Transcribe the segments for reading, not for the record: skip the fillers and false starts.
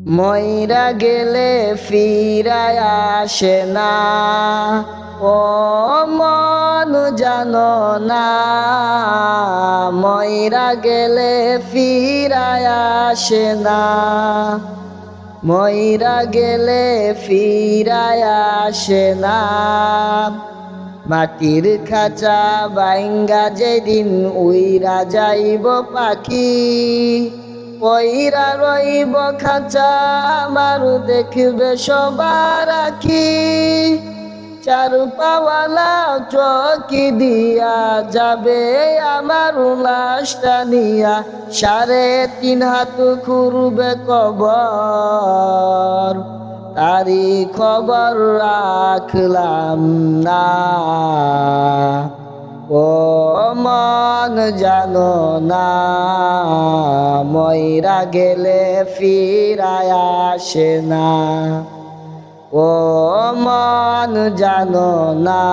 মইরা গেলে ফিরায় আসে না, ও মন জানো না। মইরা গেলে ফিরায় আসে না, মইরা গেলে ফিরায় আসে না। মাটির খাঁচা বাইঙ্গা যেদিন উইরা যাইব পাখি, পইরা রইব খাঁচা আমার দেখবে সবার আখি। চার পাওয়ালা চকি দিয়া যাবে আমার লাশটা নিয়া, 3.5 হাত খুঁড়বে কবর, তারি খবর রাখলাম না। ও মন জানো না, মইরা গেলে ফিরায় আসে না। ও মন জানো না,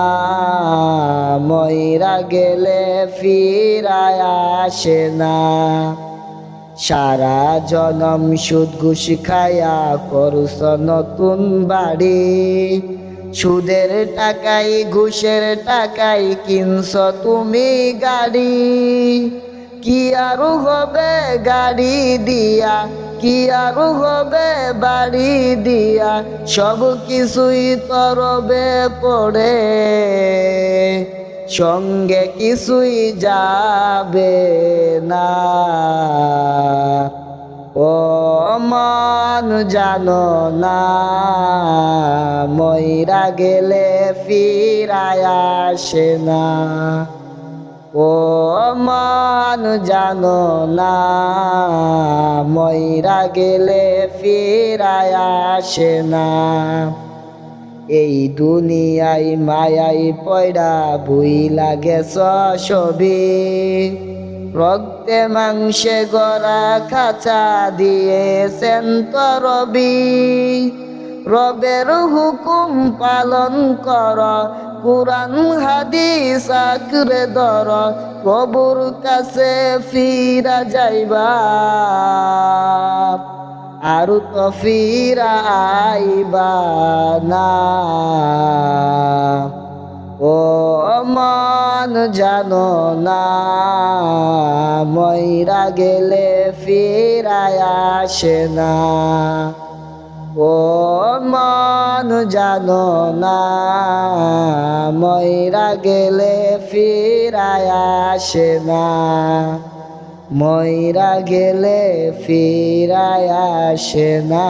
মইরা গেলে ফিরায় আসে না। সারা জনম সুদ ঘুষ খায়া করছ নতুন বাড়ি, সুদের টাকাই ঘুষের টাকাই কিনছ তুমি গাড়ি। কি আরো হবে গাড়ি দিয়া, কি আরো হবে বাড়ি দিয়া, সব কিছুই তরবে পড়ে, সঙ্গে কিছুই যাবে না। ও মন জানো না, মইরা গেলে ফিরায় আসে না। ও মন জানো না, মইরা গেলে ফিরায় আসে না। এই দুনিয়ায় মায়াই পয়ডা ভুইলা গেছ সবই, রক্তে মাংসে গড়া খাঁচা দিয়েছেন তো রবি। রবের হুকুম পালন কর, কুরআন হাদিস আঁকড়ে ধর, প্রভুর কাছে ফিরা যাইবা আর তো ফিরা আইবা না। ও মন জানো না, মইরা গেলে ফিরায় আসে না। ও মন জানো না, মইরা গেলে ফিরায় আসে না। মইরা গেলে ফিরায় আসে না।